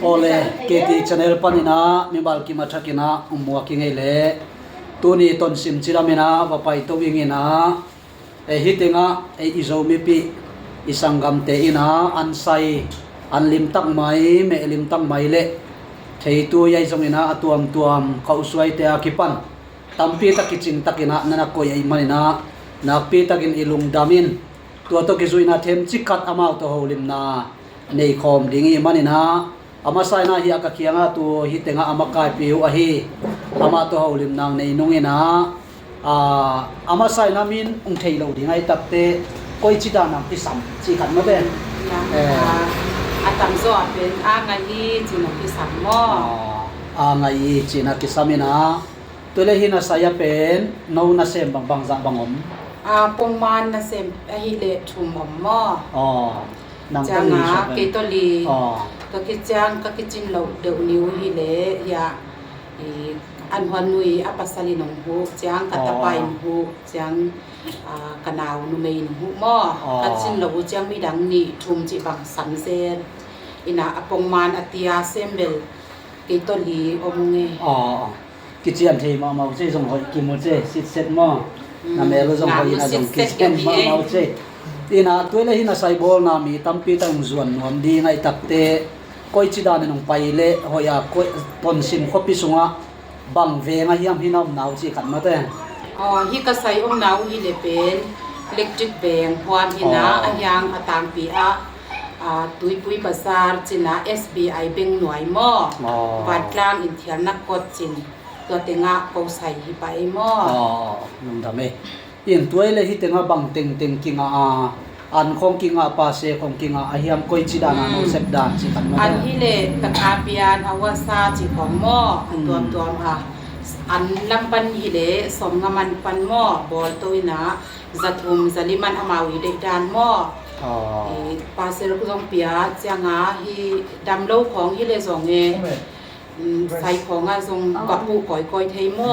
ole keti channel panina mibal ki mathakina umwa ki ngele tuni ton sim chiramina vapai to wingina e hitenga e izomi pi isangam te ina ansai anlim tak mai me lim tak mai le theitu yai zongina atuam tuam kauswai te akipan tampi takiching takina nana ko yai manina nakpi takin ilung damin tua to kizuina them chikat amau to holim na nei khom dingi manina ama saina hi akakianga tu hitenga amakai piu ahi ama to holim nang nei nungina ama saina min ung theilo dingai takte koi chida nang pisam chi khat ma ben atam zo ben angai china pisam mo angai china kisamina tule hina saya pen no na sem bang bang za bangom pongman na sem hi le thum mo nang janga ke to li ka ki chang ka ki chin lo de niu hi le ya an hwan nui apasali nong hu chang ka ta pai hu chang kanau nu mei hu mo ka chin lo chang mi dang ni thum chi bang sam sen ina apongman atia sembel ke to li omunge ki chian thei ma mau che jong hoi ki mo che sit set mo na me lo jong hoi na jong ki chen ma mau che ina toile hina sai bol na mi tampi tang zuan nom di ngai takte koi chida ne nong pai le hoya koi ton sim khopi sunga bang ve nga hiam hinam nau chi khat ma te hi ka sai nau hi le pen electric beng hwan hina ayang atang pi tui pui pasar china SBI beng noi mo wat klang in thian nak kot chin to tenga ko sai hi pai mo num da me in toile hi tenga bang teng teng kinga an khong kinga pa se khong kinga ahiam koi chida na no sep dan chi kan ma an hi le taka pian awasa chi khom mo tuam tuam an lampan hi le som ngaman pan mo bol toina zathum zaliman amawi de dan mo pa se ro jong pia changa hi damlo khong hi le zong e sai khong a jong kapu koi koi thei mo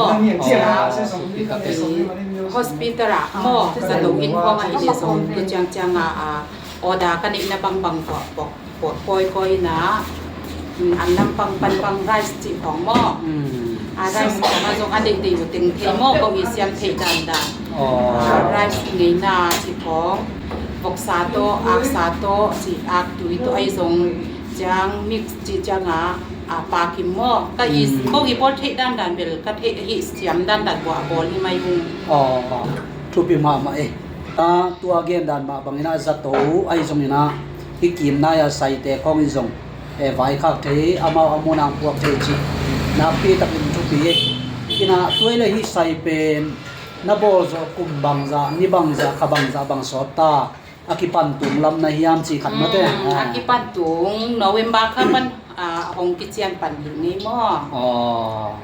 hospital mo sa do in khong a hi le jong tu chang order kan na bang bang po koi koi na an lam pang pan pang rice chi khong mo rice ma jong ading dei mo ting thei mo ko i siam thei dan rice ngei na chi khong bok sa to ak sa to chi ak tui to ai jong chang mix chi changa pa kim mo ka is ko i bol thei dan bel ka thei hi siam dan bo bol hi mai hu thu pi ma e tu again dan ma bangina za to ai jong ina hi kim na ya sai te khong i jong e vai khak thei amau amunang puak thei chi na pi takin thu pi ina toile hi sai pen na bol zo kum bang za ni bang za khabang za bang sota akipan tung lam na hiam chi khat ma te akipan tung November kha man hong ki chian pan hi ni mo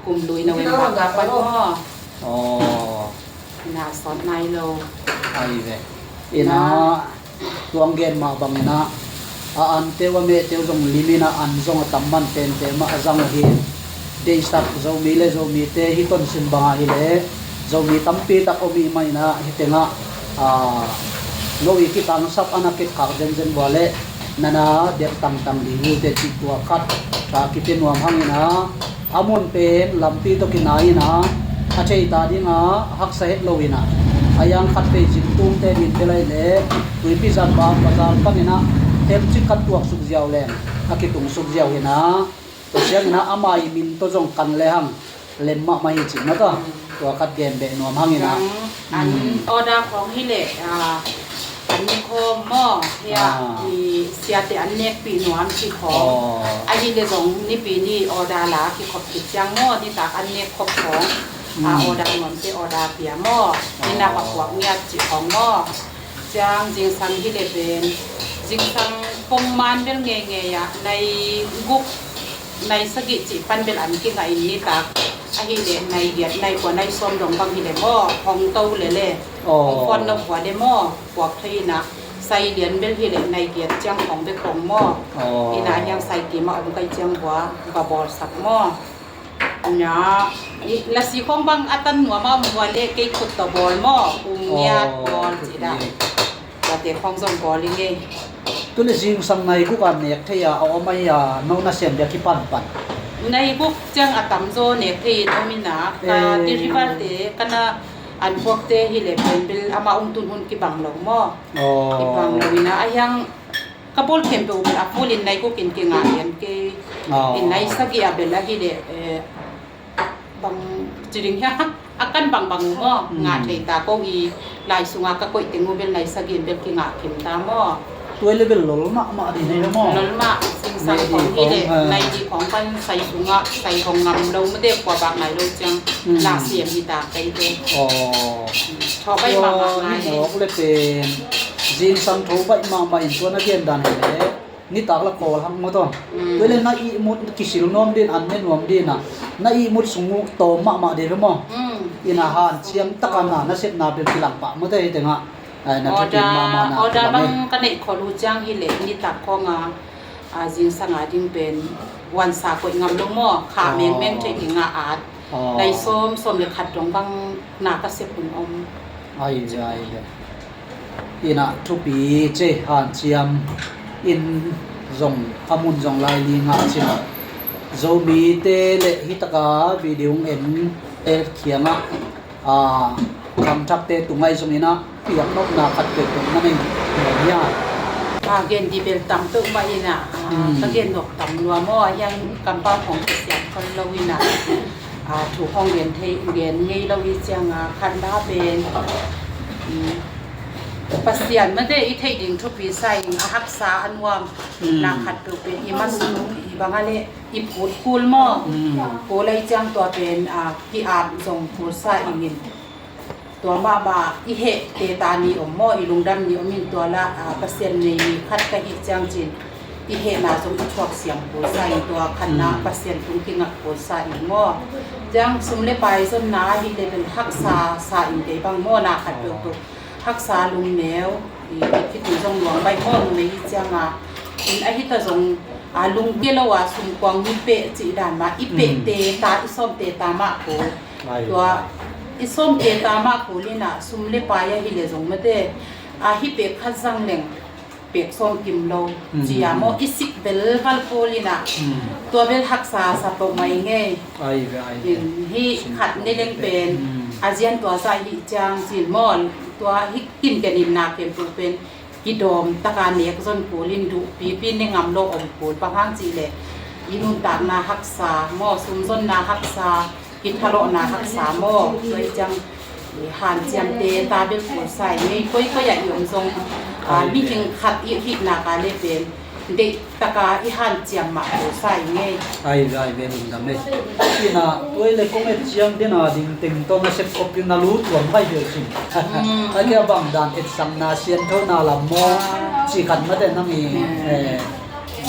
kum lui November ka pan mo na son nai lo ai ve ina tuang gen ma bangina an te wa me te jong limina an jong tamman ten te ma azang hi de start zo mi le zo mi te hi ton sim banga hi le zo mi tampi ta ko mi mai na hi tenga no wi ki tang sap anakit khak den bole nana dep tang di hu te chi tua khat ta ki te nuam hangina amon pen lampi to kinai na achei ta dinga hak sa het lowina ayang khat pe jin tum te din te lai le tui pi zan ba bazar kamina tem chi khat tuak suk jiaw le akitung suk jiaw hina to siang na amai min to jong kan le hang lemma ma hi chi na ta to khat gen be nuam hangina an order khong hi le an ni ko mo ya ni sia te an nek pi nuam chi khong a hi le jong ni pi ni order la ki khop ki chang mo ni tak an nek khop khong order nuam te order pia mo ni na pa kwak nya chi khong mo chang jing sang hi le ben jing sang pong man bel nge ya nai guk nai sagi chi pan bel an ki ngai ni tak a hi le nai diat nai ko nai som dong bang hi le mo hong to le fon no kwa de mo kwak thei na sai lian bel hi le nai diat chang hong be khong mo ina yang sai ki ma om kai chang wa ba bol sak mo nya la si khong bang atan nuwa ma mo le ke khut to bol mo nya bol chi da ta te khong som bol li nge tu le jing sang nai ku kan nek theya aw mai ya no na sem ya ki pan pan ในบุกจังอาตำโซเนกที่โนมินาคาดิริบัลเตกันนะอันพวกเตฮิเลเป็นเบลอามาตุนหุนกิบังลงมอกิบังลงนะอายังกะบอลเข็มเปอุนอาฟูลินในกูกินกิงาเย็นเกอินในสักยาเบลละฮิเลบังจิริงฮะอากันบังมองานในตาก็มีลายสุงากะก็ติงูเบลในสักยเบลกิงาเข็มตามอตัวเลเวลลลมาดีในมอลลมาสิ่งสังของฮิเลในดีของปันใส่สุงะใส่ของงำเราไม่ได้กว่าบางไหนเราจังลาเสียมดีตาไปเองชอบไปบางไหนหมอกเลยเป็นจีนสังโทไปมาอินตัวนักเรียนดันเลยนี่ตากละโกทั้งหมดตัวเลน่าอีมุดกิสิลนอมดินอันเน้นวมดินน่ะน่าอีมุดสุงูโตมาเดี๋ยวมั้งอินาหานเชียมตะกันน่ะน่าเสพนาเป็นกิลังปะไม่ได้แต่งะออดาบังกันเอกขอรู้จังฮิเลนี่ตักของจิงสังอาจิงเป็นวันสากลงำลงหม้อขาเมงเทกิงาอาดในส้มเลยขัดตรงบังนากระเสปุ่นอมไอ้ใจเลยอินะทุกปีเจหานเชียมอินจงขมุนจงลายลีงาชิมโจมีเตเลฮิตกาวิดีโอเอ็นเขียงคำทับเตตุงไงสมินะเปียกนกนาขัดเกิดตรงนั้นเองเนี่ยเกณฑ์ที่เป็นตำตึกไว้น่ะตะเกณฑ์ดอกตำรัวหม้อยังกำปั้นของเสียงคนเราวินะถูกห้องเรียนไงเราวิจังคันดาเป็นปัสยานไม่ได้อีเทดิงทุกปีใส่หักษาอันวามนาขัดเป็นอีมัสนุอีบางอะไรอีปูดคูลหม้อปูเลยจังตัวเป็นพี่อาบส่งปูใส่อีกนิดตัวมาบาอีเหเตตานีอมหม้ออีลุงดำนี่อมินตัวละเปอร์เซ็นต์ในคัดกะฮิจังจินอีเหนาสมชอบเสียงปูใส่ตัวคันนาเปอร์เซ็นต์ตุงกิงะปูใส่อีหม้อจังสมเลไปสมนาฮิเลเป็นหักษาสาอินเดบางหม้อนาขัดเปตัวหักษาลุงแนวอีคิดถึงจงหลวงใบหม้อลุงในฮิจังอินไอฮิตะจงลุงเกลวะสุมกวางมิเปจิดานมาอีเปเตตาอีส้มเตตามะโกตัวอีส้มเตตามะโกลินะสุมเลปายะฮิเลจงมะเตฮิเปคัดซังเลงเปกส้มกิมโลจิยามออีสิกเบลวัลโกลินะตัวเบลหักษาสะปกไมเงฮิขัดในเลงเป็นอาเจียนตัวใส่ฮิจังจินมอนตัวฮิกินกันนินนาเก็มปูเป็นกิดอมตะการเนกซนปูลินดุปีในงำโลอมปูปะพังจีเลอินุตากนาหักษาหม้อซุมซนนาหักษากิทะโลนาหักษาหม้อโดยจังหานเจียมเตตาเบลปูใส่นี่ก็อยากอยู่ทรงมีถึงขัดอีกนากาเลเป็นเด็กตะกาอีหันเจียมมาปูใส่ไงไอ้เวลินดำเลยที่น่ะตัวเล็กก็ไม่เจียมที่น่ะดิ่งติงตัวมาเซ็ตอบกินน่ะรู้ตัวไม่เยอะจริงไอ้แค่บางด่านเอ็ดสังนาเซียนเท่านาลำมอสิขันมาแต่นั่งมี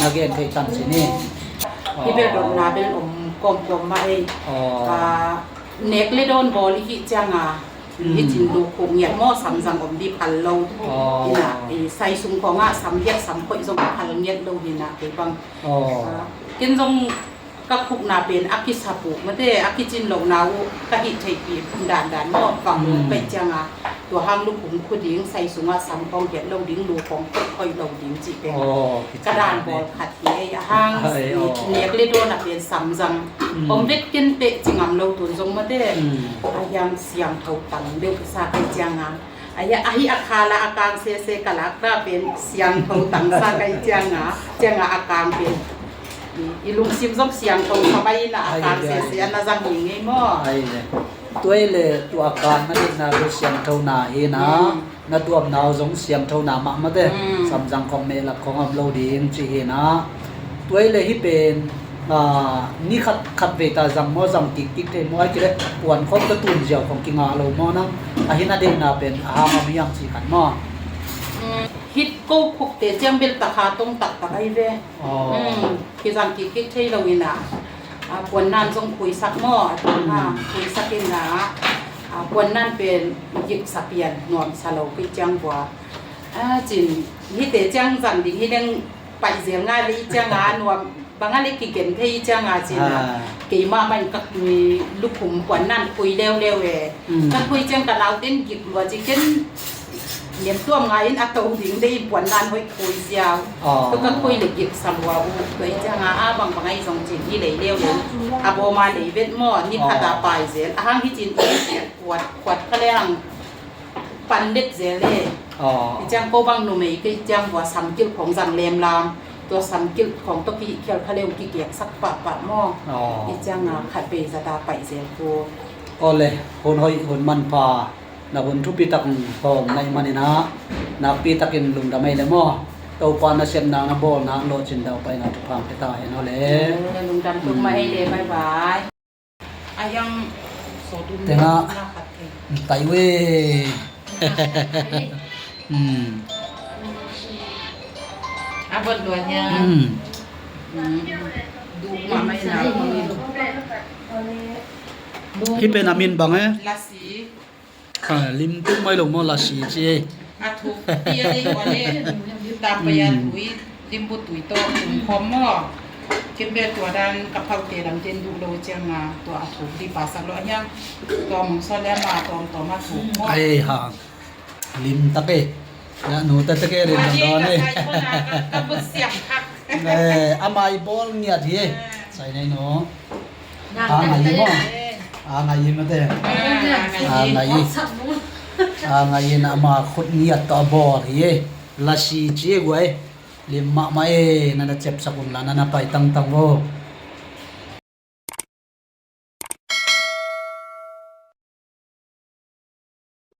นักเรียนเคยทำสินี่ที่เป็นดอกนาเป็นอมกลมๆมาเองเน็กเลโดนบอลิฮิจังฮิจินดูคงเหยียดหม้อสัมสังอมดีพันโลนี่นะใส่ซุงของสัมเย็ดสัมข่อยทรงพันเย็ดโลนี่นะเป็นบางกินทรงก็คุกนาเป็นอักขิสาปุมันได้อักขิจินหลงนาวกะหิไทยปีด่านหม้อฝั่งไปจังตัวห้างลูกขุมคุดิ้งใส่ซุงสัมกองเหยียดโลดิ้งดูของค่อยโลดิ้งจีเป็นกระดานบอลขัดเยห้างเน็กเลโดนเป็นสัมสังอมเวกกินเปะจิงอำโลตุนทรงมาได้ยังเสียงเท่าตังเดือดซาไกจังอาอาคาละอาการเซกะลักระเป็นเสียงเท่าตังซาไกจังอาการเป็นอีลุงซิมส่งเสียงเท่าสบายนะอาการเซน่าจังหิงไงมั่วตัวตัวอาการมันน่ารู้เสียงเท่านาเฮนะน่าตัวน่าส่งเสียงเท่านามามาได้สัมจังของเมลักของอำโลดีนจีเฮนะตัวที่เป็นนี่ขัดเวตาจังมอจังกิกเทมอยกิเลปวนครบกระตุ้นเจียวของกิงาโลมอนังหินาเดนาเป็นอามามียังสีขันมอฮิตโก้คุกเตเจียงเบลตะคาตรงตักตะไอเวคือจังกิกเทเราวินะปวนนั่นทรงคุยสักมอคุยสักกินนะปวนนั่นเป็นยิกสักเปียนนวมสโลกิจังบัวจินฮิเตเจียงจังดิฮิเดงไปเสียงง่ายเลยจังนวมบางอันเล็กกินที่จังจินกี่มามันก็มีลูกขุมปวนนั่นคุยเร็วก็คุยจังกับเราเต้นหยิบว่าจิกิน niệm tuông ngay à tàu dính đây buồn nan hơi cùi giàu tôi có cùi lịch dịch sầm vào đấy chẳng à bằng bằng ngay dòng chuyện đi lấy leo đến à bố mà lấy vết mỏ ni khát đã bài dễ hang hít chín quạt quạt cái leng pan đứt dễ lệ chẳng cô bằng nụ mấy cái chẳng vào sắm kiểuของrằng lem làmตัวสำกิลของตัวกี่เขียวทะเลวกี่เกียกสักปะปะหม้ออีจังขัดเปจะตาไปเสียกูก็เลยคนหอยคนมันพานะคนทุบปีตักหอมในมันนี่นะนักปีตักินลุงทำไมเลยหม้อตัวปานนะเสียนนางนะบอลนะโลจินดาวไปนะทุกพังไปตายนั่นแหละลุงดำลุงมาให้เลยบายบายอายังโสดุนแต่นะไตเว้อาบดดวนเนี่ยดูมาไม่นานที่เป็นอามินบังเอ้ลาสีลิมตุ้มไม่ลงมอลาสีจีอาทุกเตี้ยได้กว่านี้ตามไปยันถุยดิมบุตุยโตถึงพร้อมหม้อเก็บเบ็ดตัวดันกับเผาเตะดำเจนดูโลเจียงงาตัวอาทุกดีป่าสักร้อยยังตัวมึงซ้อนแล้วมาตัวมาถูกหม้อไอ้ห่างลิมตะเก้นะหนูตะเก้เรียนตอนนี้กับบุเสียบคักอามาอีบอลเนี่ยทีใส่ในหนูไงยี่มั้งไงยี่มาเต้ไงยี่นะมาขุดเนี่ยตัวบอลทีลาชีจีกวยลิมมาไม่นั่นเจ็บสักุลแล้วนั่นไปตั้งโว